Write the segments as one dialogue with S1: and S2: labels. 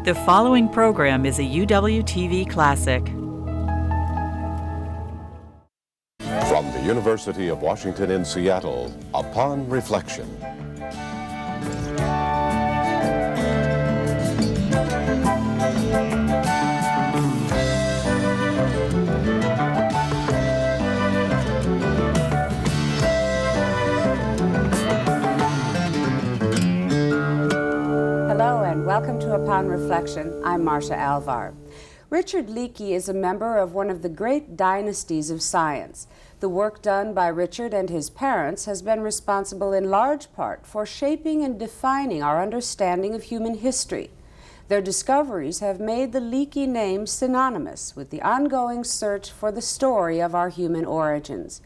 S1: The following program is a UWTV classic.
S2: From the University of Washington in Seattle, Upon Reflection.
S3: Hello and welcome to Upon Reflection. I'm Marcia Alvar. Richard Leakey is a member of one of the great dynasties of science. The work done by Richard and his parents has been responsible in large part for shaping and defining our understanding of human history. Their discoveries have made the Leakey name synonymous with the ongoing search for the story of our human origins.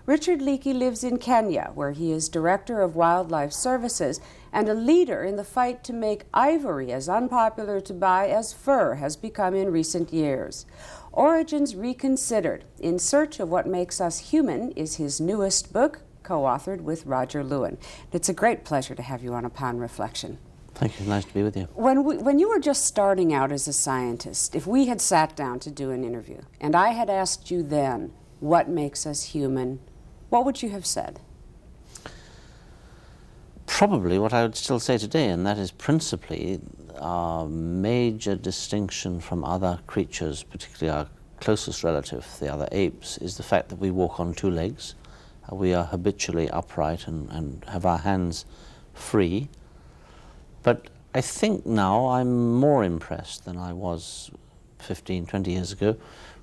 S3: Richard Leakey lives in Kenya, where he is Director of Wildlife Services and a leader in the fight to make ivory as unpopular to buy as fur has become in recent years. Origins Reconsidered, In Search of What Makes Us Human, is his newest book, co-authored with Roger Lewin. It's a great pleasure to have you on Upon Reflection.
S4: Thank you. Nice to be with you.
S3: When you were just starting out as a scientist, if we had sat down to do an interview and I had asked you then, what makes us human, what would you have said?
S4: Probably what I would still say today, and that is principally our major distinction from other creatures, particularly our closest relative, the other apes, is the fact that we walk on two legs. We are habitually upright and have our hands free. But I think now I'm more impressed than I was 15, 20 years ago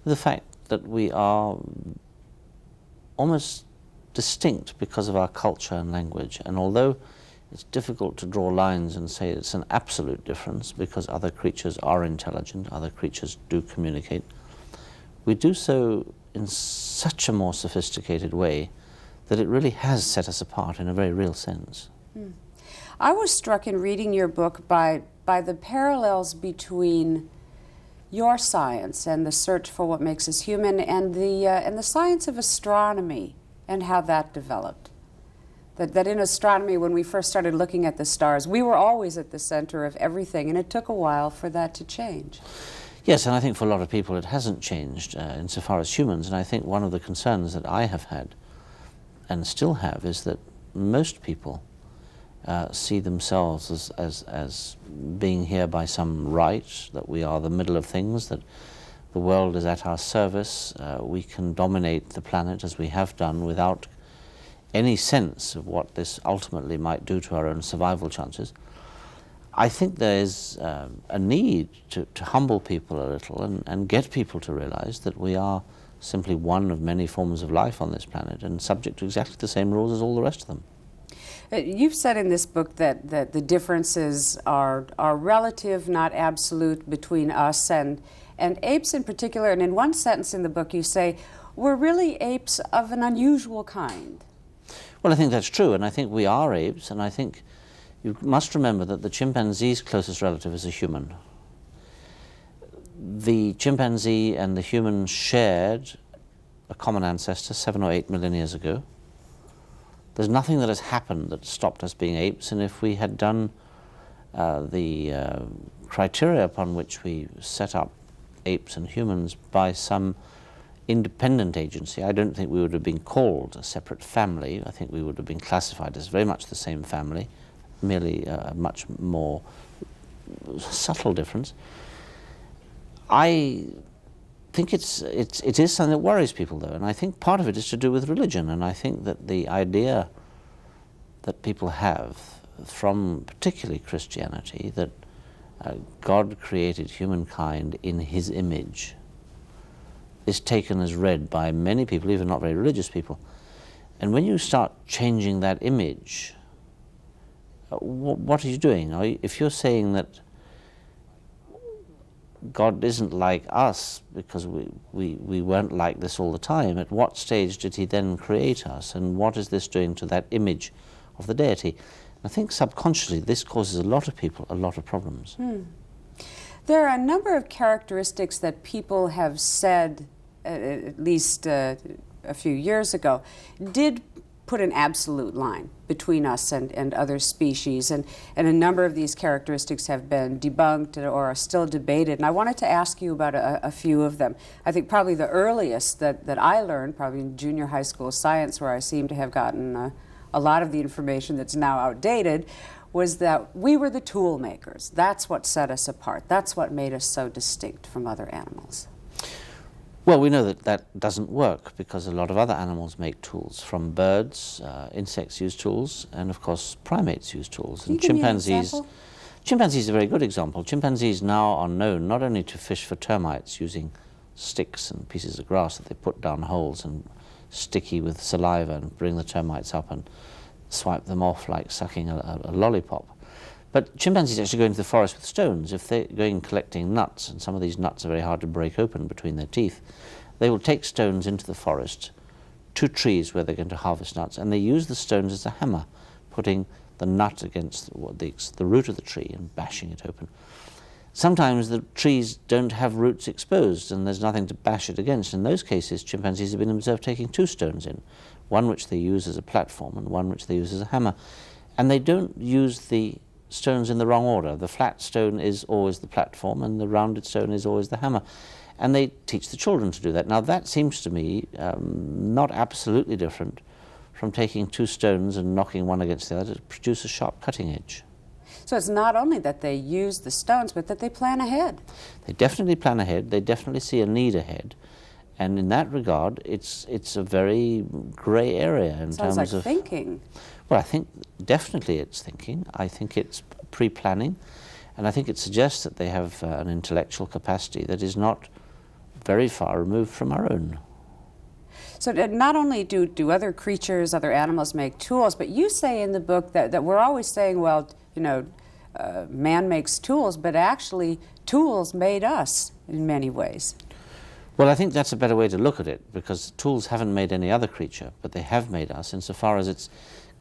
S4: with the fact that we are almost distinct because of our culture and language. And although it's difficult to draw lines and say it's an absolute difference because other creatures are intelligent, other creatures do communicate, we do so in such a more sophisticated way that it really has set us apart in a very real sense.
S3: I was struck in reading your book by the parallels between your science and the search for what makes us human and the science of astronomy and how that developed. That in astronomy, when we first started looking at the stars, we were always at the center of everything, and it took a while for that to change.
S4: Yes, and I think for a lot of people it hasn't changed insofar as humans, and I think one of the concerns that I have had and still have is that most people see themselves as being here by some right, that we are the middle of things, that the world is at our service, we can dominate the planet as we have done without any sense of what this ultimately might do to our own survival chances. I think there is a need to humble people a little and get people to realize that we are simply one of many forms of life on this planet and subject to exactly the same rules as all the rest of them.
S3: You've said in this book that the differences are relative, not absolute, between us and apes in particular. And in one sentence in the book you say, we're really apes of an unusual kind.
S4: Well, I think that's true, and I think we are apes, and I think you must remember that the chimpanzee's closest relative is a human. The chimpanzee and the human shared a common ancestor 7 or 8 million years ago. There's nothing that has happened that stopped us being apes, and if we had done the criteria upon which we set up apes and humans by some independent agency, I don't think we would have been called a separate family. I think we would have been classified as very much the same family, merely a much more subtle difference. I think it is something that worries people, though, and I think part of it is to do with religion, and I think that the idea that people have from particularly Christianity that God created humankind in his image is taken as read by many people, even not very religious people. And when you start changing that image, what are you doing? If you're saying that God isn't like us because we weren't like this all the time, at what stage did he then create us, and what is this doing to that image of the deity? And I think subconsciously this causes a lot of people a lot of problems.
S3: There are a number of characteristics that people have said, at least a few years ago, did put an absolute line between us and other species, and a number of these characteristics have been debunked or are still debated, and I wanted to ask you about a few of them. I think probably the earliest that I learned, probably in junior high school science, where I seem to have gotten a lot of the information that's now outdated, was that we were the tool makers. That's what set us apart. That's what made us so distinct from other animals.
S4: Well, we know that that doesn't work because a lot of other animals make tools. From birds, insects use tools, and of course primates use tools.
S3: Can you give me an example?
S4: Chimpanzees are a very good example. Chimpanzees now are known not only to fish for termites using sticks and pieces of grass that they put down holes and sticky with saliva and bring the termites up and swipe them off like sucking a lollipop. But chimpanzees actually go into the forest with stones. If they're going collecting nuts, and some of these nuts are very hard to break open between their teeth, they will take stones into the forest to trees where they're going to harvest nuts, and they use the stones as a hammer, putting the nut against the root of the tree and bashing it open. Sometimes the trees don't have roots exposed and there's nothing to bash it against. In those cases, chimpanzees have been observed taking two stones in, one which they use as a platform and one which they use as a hammer. And they don't use the stones in the wrong order. The flat stone is always the platform and the rounded stone is always the hammer. And they teach the children to do that. Now that seems to me not absolutely different from taking two stones and knocking one against the other to produce a sharp cutting edge.
S3: So it's not only that they use the stones, but that they plan ahead.
S4: They definitely plan ahead. They definitely see a need ahead. And in that regard, it's a very grey area in terms of...
S3: Sounds like thinking.
S4: Well, I think definitely it's thinking. I think it's pre-planning. And I think it suggests that they have an intellectual capacity that is not very far removed from our own.
S3: So not only do other creatures, other animals make tools, but you say in the book that we're always saying, well, you know, man makes tools, but actually tools made us in many ways.
S4: Well, I think that's a better way to look at it, because tools haven't made any other creature, but they have made us insofar as it's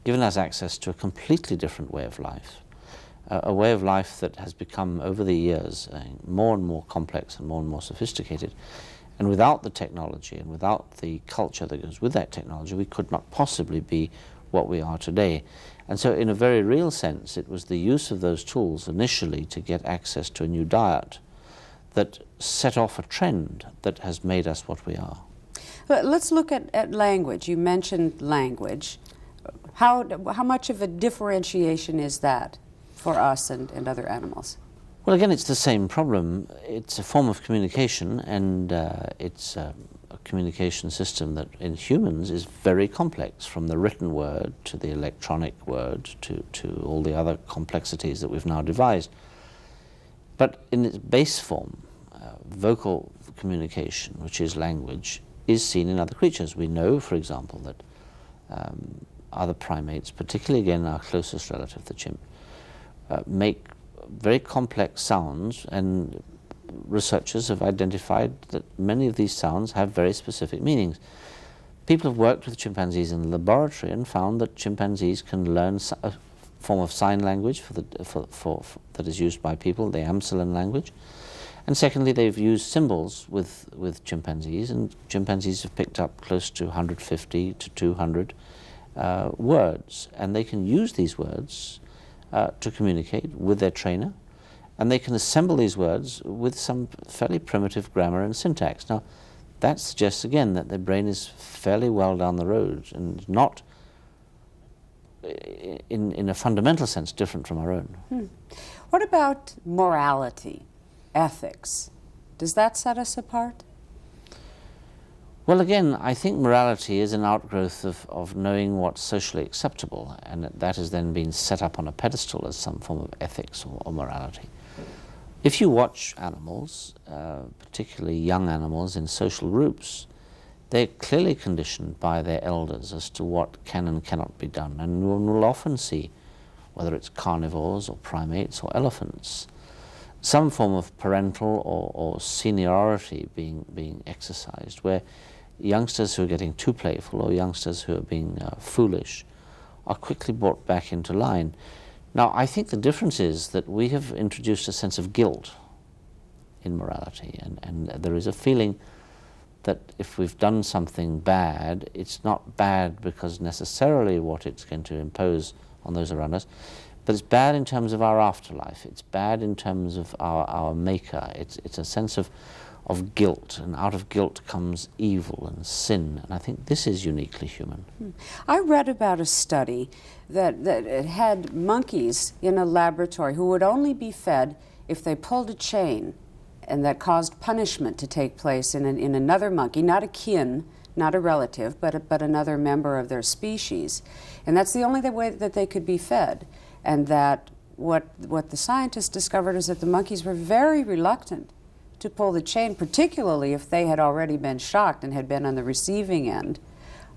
S4: given us access to a completely different way of life, a way of life that has become, over the years, more and more complex and more sophisticated. And without the technology and without the culture that goes with that technology, we could not possibly be what we are today. And so in a very real sense, it was the use of those tools initially to get access to a new diet that set off a trend that has made us what we are.
S3: But let's look at language. You mentioned language. How much of a differentiation is that for us and other animals?
S4: Well, again, it's the same problem. It's a form of communication, and it's a communication system that in humans is very complex, from the written word to the electronic word to all the other complexities that we've now devised. But in its base form, vocal communication, which is language, is seen in other creatures. We know, for example, that other primates, particularly again our closest relative, the chimp, make very complex sounds, and researchers have identified that many of these sounds have very specific meanings. People have worked with chimpanzees in the laboratory and found that chimpanzees can learn a form of sign language that is used by people, the Amsalen language. And secondly, they've used symbols with chimpanzees, and chimpanzees have picked up close to 150 to 200 words, and they can use these words to communicate with their trainer, and they can assemble these words with some fairly primitive grammar and syntax. Now, that suggests again that their brain is fairly well down the road and not, in a fundamental sense, different from our own.
S3: What about morality, ethics? Does that set us apart?
S4: Well, again, I think morality is an outgrowth of knowing what's socially acceptable, and that has then been set up on a pedestal as some form of ethics or morality. If you watch animals, particularly young animals in social groups, they're clearly conditioned by their elders as to what can and cannot be done. And one will often see, whether it's carnivores or primates or elephants, some form of parental or seniority being exercised, where youngsters who are getting too playful or youngsters who are being foolish are quickly brought back into line. Now, I think the difference is that we have introduced a sense of guilt in morality, and there is a feeling that if we've done something bad, it's not bad because necessarily what it's going to impose on those around us, but it's bad in terms of our afterlife. It's bad in terms of our maker. It's a sense of guilt, and out of guilt comes evil and sin, and I think this is uniquely human.
S3: I read about a study that it had monkeys in a laboratory who would only be fed if they pulled a chain, and that caused punishment to take place in another monkey, not a kin, not a relative, but another member of their species. And that's the only way that they could be fed. And that what the scientists discovered is that the monkeys were very reluctant to pull the chain, particularly if they had already been shocked and had been on the receiving end.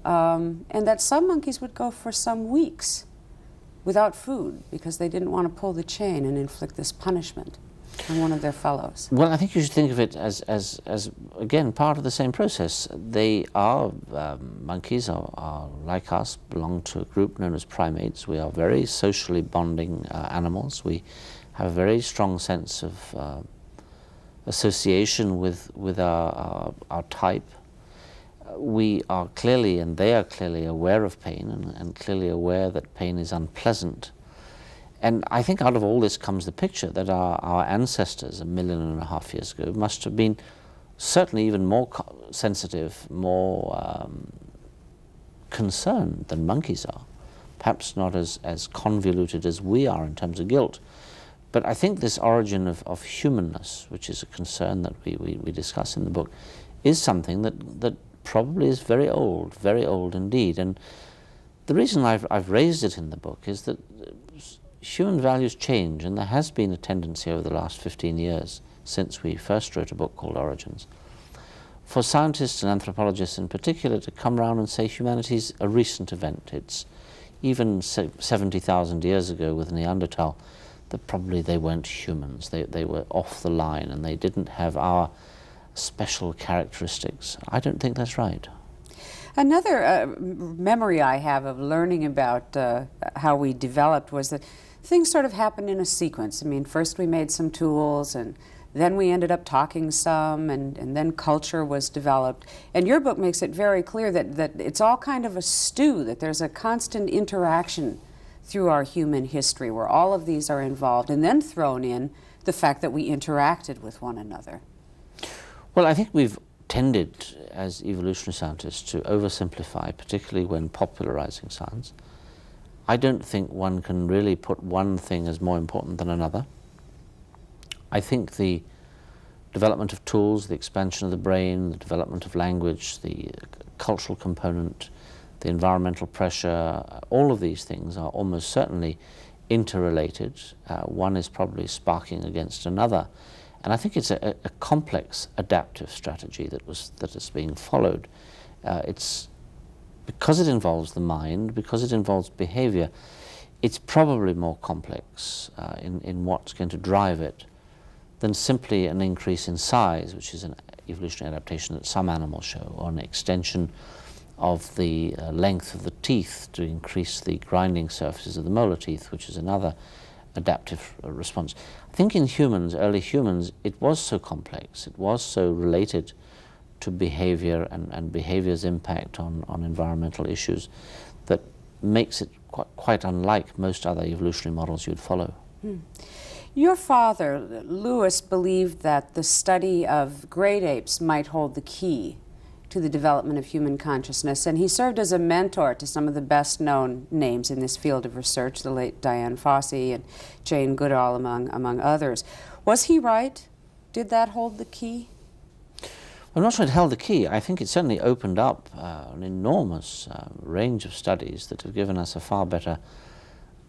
S3: And that some monkeys would go for some weeks without food because they didn't want to pull the chain and inflict this punishment on one of their fellows.
S4: Well, I think you should think of it as again, part of the same process. They are, monkeys are like us, belong to a group known as primates. We are very socially bonding animals. We have a very strong sense of association with our type. We are clearly, and they are clearly, aware of pain and clearly aware that pain is unpleasant. And I think out of all this comes the picture that our ancestors 1.5 million years ago must have been certainly even more sensitive, more concerned than monkeys are. Perhaps not as convoluted as we are in terms of guilt. But I think this origin of humanness, which is a concern that we discuss in the book, is something that probably is very old indeed. And the reason I've raised it in the book is that human values change, and there has been a tendency over the last 15 years, since we first wrote a book called Origins, for scientists and anthropologists in particular to come around and say humanity's a recent event. It's even 70,000 years ago with Neanderthal, that probably they weren't humans. They were off the line and they didn't have our special characteristics. I don't think that's right.
S3: Another memory I have of learning about how we developed was that things sort of happened in a sequence. I mean, first we made some tools, and then we ended up talking some, and then culture was developed. And your book makes it very clear that it's all kind of a stew, that there's a constant interaction through our human history where all of these are involved, and then thrown in the fact that we interacted with one another.
S4: Well, I think we've tended, as evolutionary scientists, to oversimplify, particularly when popularizing science. I don't think one can really put one thing as more important than another. I think the development of tools, the expansion of the brain, the development of language, the cultural component, the environmental pressure, all of these things are almost certainly interrelated. One is probably sparking against another. And I think it's a complex adaptive strategy that is being followed. It's because it involves the mind, because it involves behavior, it's probably more complex in what's going to drive it than simply an increase in size, which is an evolutionary adaptation that some animals show, or an extension of the length of the teeth to increase the grinding surfaces of the molar teeth, which is another adaptive response. I think in humans, early humans, it was so complex, it was so related to behavior and behavior's impact on environmental issues that makes it quite unlike most other evolutionary models you'd follow.
S3: Your father, Lewis, believed that the study of great apes might hold the key to the development of human consciousness, and he served as a mentor to some of the best-known names in this field of research, the late Diane Fossey and Jane Goodall, among others. Was he right? Did that hold the key?
S4: I'm not sure it held the key. I think it certainly opened up an enormous range of studies that have given us a far better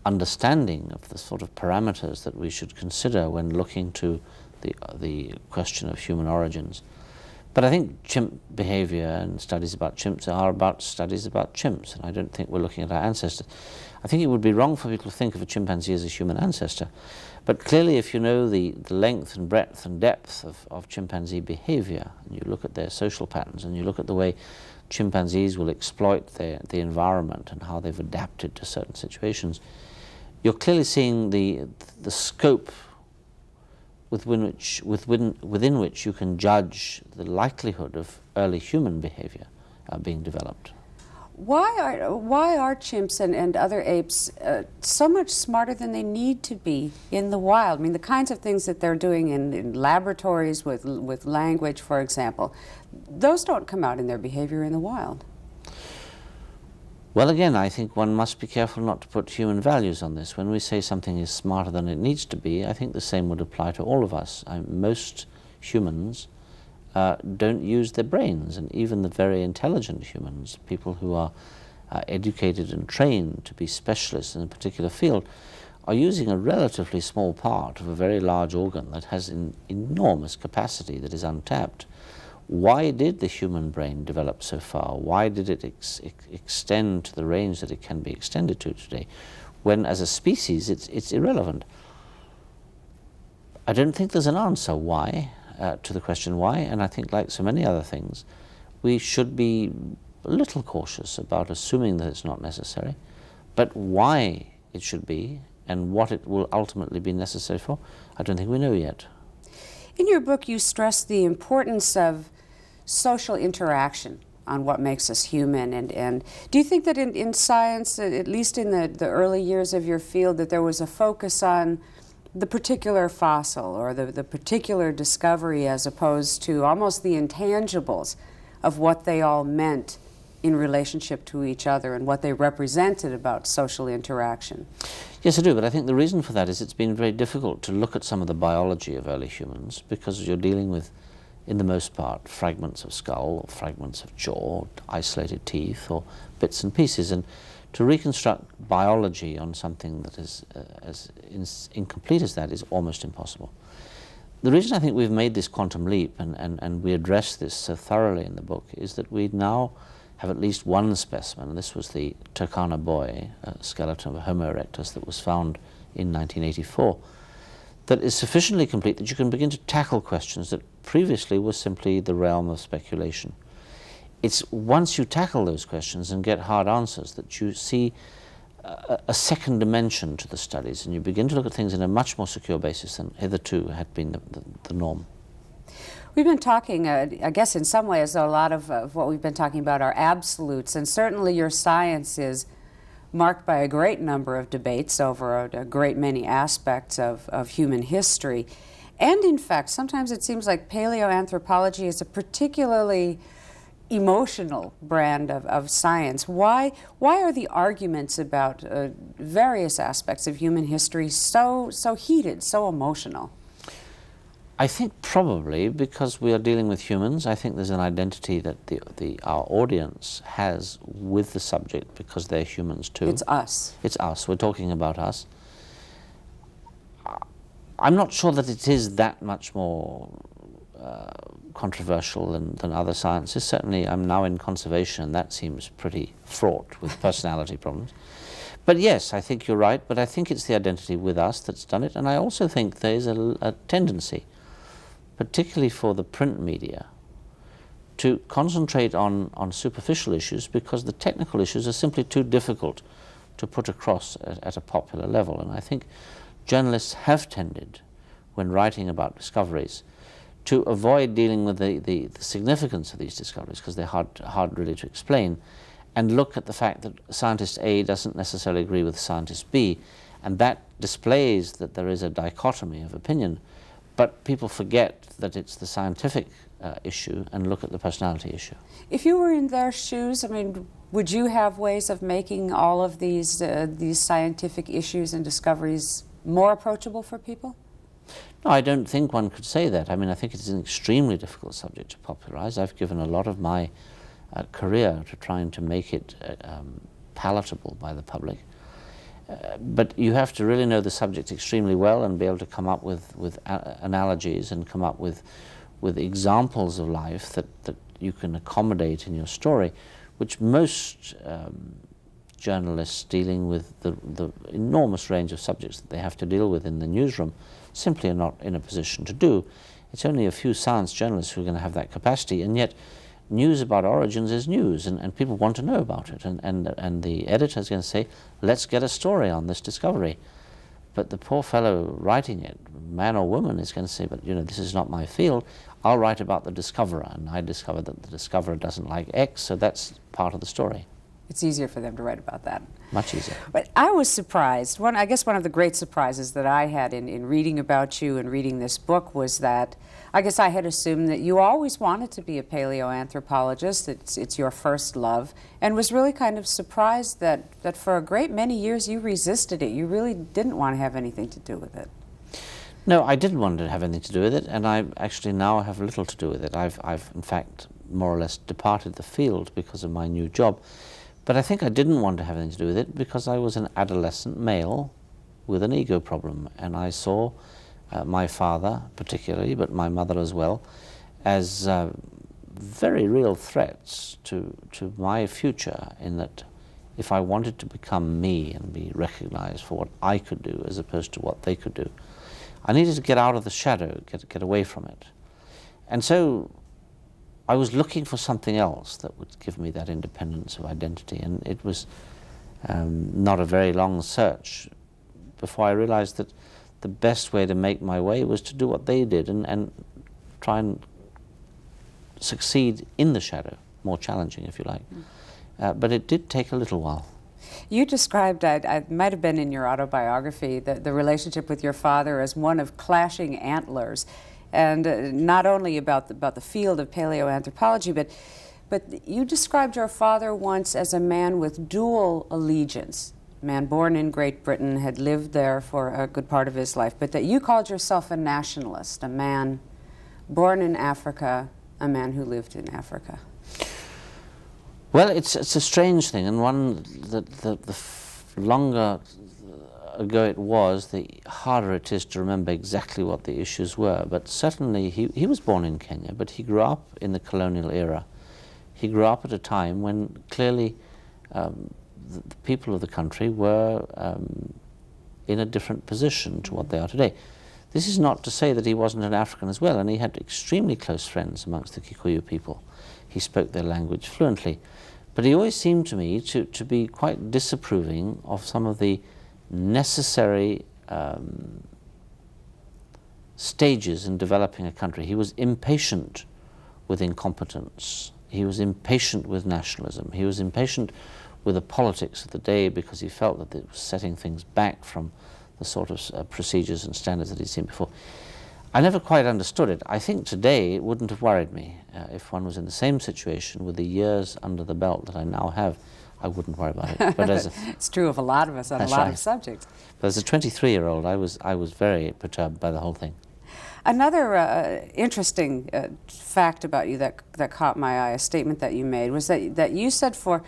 S4: understanding of the sort of parameters that we should consider when looking to the question of human origins. But I think chimp behavior and studies about chimps are about studies about chimps, and I don't think we're looking at our ancestors. I think it would be wrong for people to think of a chimpanzee as a human ancestor. But clearly, if you know the length and breadth and depth of chimpanzee behavior, and you look at their social patterns, and you look at the way chimpanzees will exploit the environment and how they've adapted to certain situations, you're clearly seeing the scope within which you can judge the likelihood of early human behavior being developed.
S3: Why are chimps and other apes so much smarter than they need to be in the wild? I mean, the kinds of things that they're doing in laboratories with language, for example, those don't come out in their behavior in the wild.
S4: Well, again, I think one must be careful not to put human values on this. When we say something is smarter than it needs to be, I think the same would apply to all of us. Most humans don't use their brains, and even the very intelligent humans, people who are educated and trained to be specialists in a particular field, are using a relatively small part of a very large organ that has an enormous capacity that is untapped. Why did the human brain develop so far? Why did it extend to the range that it can be extended to today, when as a species it's irrelevant? I don't think there's an answer why, to the question why, and I think, like so many other things, we should be a little cautious about assuming that it's not necessary, but why it should be and what it will ultimately be necessary for, I don't think we know yet.
S3: In your book, you stress the importance of social interaction on what makes us human, and do you think that in science, at least in the early years of your field, that there was a focus on the particular fossil or the particular discovery as opposed to almost the intangibles of what they all meant in relationship to each other and what they represented about social interaction?
S4: Yes, I do, but I think the reason for that is it's been very difficult to look at some of the biology of early humans because you're dealing with, in the most part, fragments of skull or fragments of jaw, or isolated teeth or bits and pieces, and to reconstruct biology on something that is as incomplete as that is almost impossible. The reason I think we've made this quantum leap and we address this so thoroughly in the book is that we now have at least one specimen. This was the Turkana boy skeleton of Homo erectus that was found in 1984, that is sufficiently complete that you can begin to tackle questions that previously were simply the realm of speculation. It's once you tackle those questions and get hard answers that you see a second dimension to the studies, and you begin to look at things in a much more secure basis than hitherto had been the norm.
S3: We've been talking, I guess in some ways, a lot of what we've been talking about are absolutes, and certainly your science is marked by a great number of debates over a great many aspects of human history. And in fact, sometimes it seems like paleo-anthropology is a particularly emotional brand of science. Why are the arguments about various aspects of human history so heated, so emotional?
S4: I think probably because we are dealing with humans. I think there's an identity that our audience has with the subject because they're humans too.
S3: It's us.
S4: It's us. We're talking about us. I'm not sure that it is that much more controversial than other sciences. Certainly I'm now in conservation and that seems pretty fraught with personality problems. But yes, I think you're right, but I think it's the identity with us that's done it, and I also think there is a tendency, particularly for the print media, to concentrate on superficial issues because the technical issues are simply too difficult to put across at a popular level. And I think journalists have tended, when writing about discoveries, to avoid dealing with the significance of these discoveries because they're hard really to explain, and look at the fact that scientist A doesn't necessarily agree with scientist B, and that displays that there is a dichotomy of opinion. But people forget that it's the scientific issue and look at the personality issue. If
S3: you were in their shoes, I mean, would you have ways of making all of these scientific issues and discoveries more approachable for people?
S4: No, I don't think one could say that. I mean, I think it's an extremely difficult subject to popularize. I've given a lot of my career to trying to make it palatable by the public. But you have to really know the subject extremely well and be able to come up with analogies and come up with examples of life that you can accommodate in your story, which most journalists dealing with the enormous range of subjects that they have to deal with in the newsroom simply are not in a position to do. It's only a few science journalists who are going to have that capacity, and yet news about origins is news, and people want to know about it, and the editor is going to say, let's get a story on this discovery. But the poor fellow writing it, man or woman, is going to say, but this is not my field. I'll write about the discoverer, and I discovered that the discoverer doesn't like X, so that's part of the story.
S3: It's easier for them to write about that.
S4: Much easier.
S3: But I was surprised. I guess one of the great surprises that I had in reading about you and reading this book was that I guess I had assumed that you always wanted to be a paleo-anthropologist. It's your first love, and was really kind of surprised that for a great many years you resisted it. You really didn't want to have anything to do with it.
S4: No, I didn't want to have anything to do with it, and I actually now have little to do with it. I've in fact more or less departed the field because of my new job. But I think I didn't want to have anything to do with it because I was an adolescent male with an ego problem, and I saw my father particularly, but my mother as well, as very real threats to my future, in that if I wanted to become me and be recognized for what I could do as opposed to what they could do, I needed to get out of the shadow, get away from it. And so I was looking for something else that would give me that independence of identity, and it was not a very long search before I realized that the best way to make my way was to do what they did and try and succeed in the shadow, more challenging if you like. But it did take a little while.
S3: You described, it might have been in your autobiography, the relationship with your father as one of clashing antlers. And not only about the field of paleoanthropology, but you described your father once as a man with dual allegiance. A man born in Great Britain, had lived there for a good part of his life, but that you called yourself a nationalist, a man born in Africa, a man who lived in Africa.
S4: Well, it's a strange thing, and one that the longer ago it was, the harder it is to remember exactly what the issues were. But certainly he was born in Kenya, but he grew up in the colonial era. He grew up at a time when clearly the people of the country were in a different position to what they are today. This is not to say that he wasn't an African as well, and he had extremely close friends amongst the Kikuyu people. He spoke their language fluently. But he always seemed to me to be quite disapproving of some of the necessary stages in developing a country. He was impatient with incompetence. He was impatient with nationalism. He was impatient with the politics of the day because he felt that it was setting things back from the sort of procedures and standards that he'd seen before. I never quite understood it. I think today it wouldn't have worried me. If one was in the same situation with the years under the belt that I now have, I wouldn't worry about it. But
S3: it's true of a lot of us on a lot of subjects.
S4: But as a 23-year-old, I was very perturbed by the whole thing.
S3: Another interesting fact about you that caught my eye, a statement that you made, was that you said for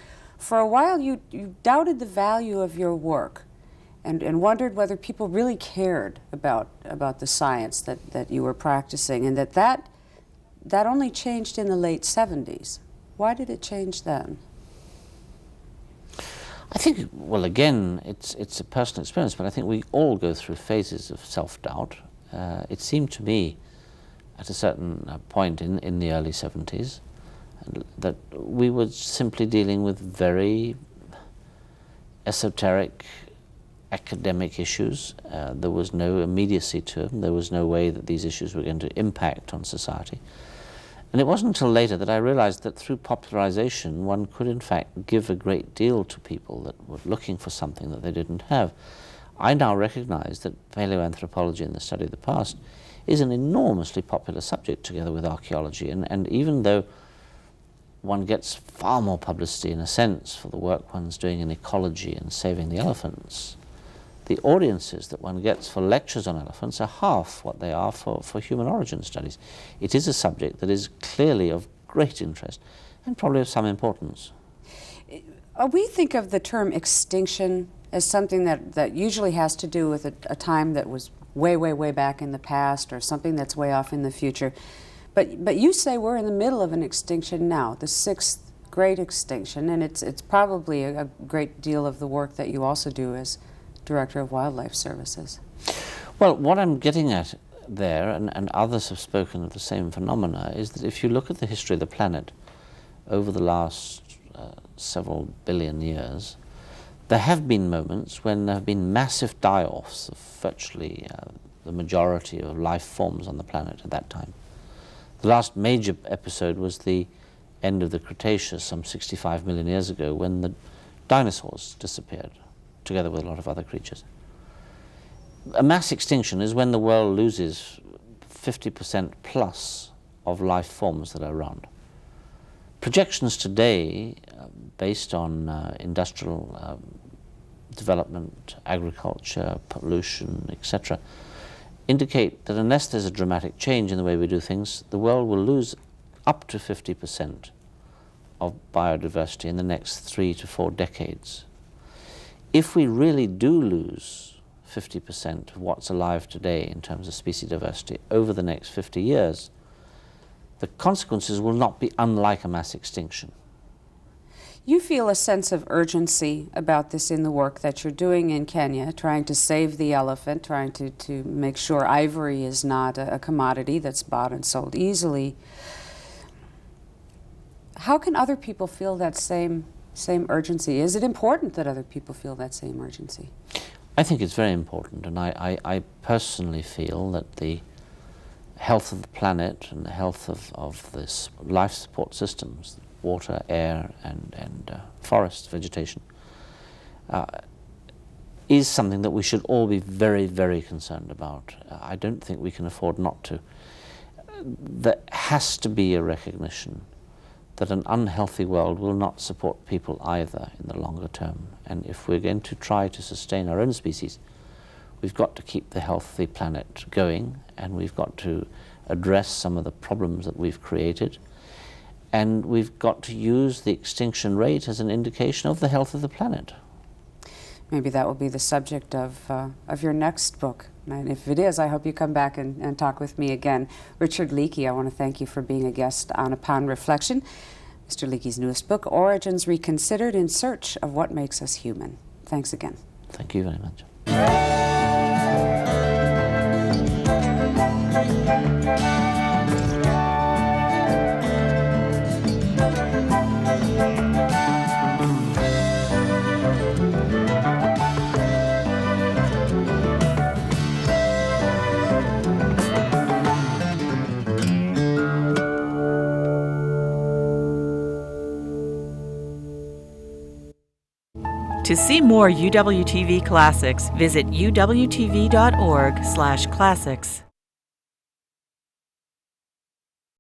S3: a while you doubted the value of your work and wondered whether people really cared about the science that you were practicing, and that only changed in the late 70s. Why did it change then? I
S4: think, well, again, it's a personal experience, but I think we all go through phases of self-doubt. It seemed to me at a certain point in the early 70s that we were simply dealing with very esoteric academic issues. There was no immediacy to them. There was no way that these issues were going to impact on society. And it wasn't until later that I realized that through popularization one could in fact give a great deal to people that were looking for something that they didn't have. I now recognize that paleoanthropology and the study of the past is an enormously popular subject together with archaeology, and even though one gets far more publicity in a sense for the work one's doing in ecology and saving the elephants, the audiences that one gets for lectures on elephants are half what they are for human origin studies. It is a subject that is clearly of great interest and probably of some importance.
S3: We think of the term extinction as something that usually has to do with a time that was way, way, way back in the past, or something that's way off in the future. But you say we're in the middle of an extinction now, the sixth great extinction, and it's probably a great deal of the work that you also do as Director of Wildlife Services.
S4: Well, what I'm getting at there, and others have spoken of the same phenomena, is that if you look at the history of the planet over the last several billion years, There have been moments when there have been massive die-offs of virtually the majority of life forms on the planet at that time. The last major episode was the end of the Cretaceous, some 65 million years ago, when the dinosaurs disappeared, together with a lot of other creatures. A mass extinction is when the world loses 50% plus of life forms that are around. Projections today, based on industrial development, agriculture, pollution, etc., indicate that unless there's a dramatic change in the way we do things, the world will lose up to 50% of biodiversity in the next 3 to 4 decades. If we really do lose 50% of what's alive today in terms of species diversity over the next 50 years, the consequences will not be unlike a mass extinction.
S3: You feel a sense of urgency about this in the work that you're doing in Kenya, trying to save the elephant, trying to make sure ivory is not a commodity that's bought and sold easily. How can other people feel that same urgency? Is it important that other people feel that same urgency?
S4: I think it's very important, and I personally feel that the health of the planet and the health of this life support systems, water, air, and forest vegetation, is something that we should all be very, very concerned about. I don't think we can afford not to. There has to be a recognition that an unhealthy world will not support people either in the longer term. And if we're going to try to sustain our own species, we've got to keep the healthy planet going, and we've got to address some of the problems that we've created, and we've got to use the extinction rate as an indication of the health of the planet.
S3: Maybe that will be the subject of your next book. And if it is, I hope you come back and talk with me again. Richard Leakey, I want to thank you for being a guest on Upon Reflection. Mr. Leakey's newest book, Origins Reconsidered, In Search of What Makes Us Human. Thanks again.
S4: Thank you very much.
S1: To see more UWTV classics, visit uwtv.org/classics.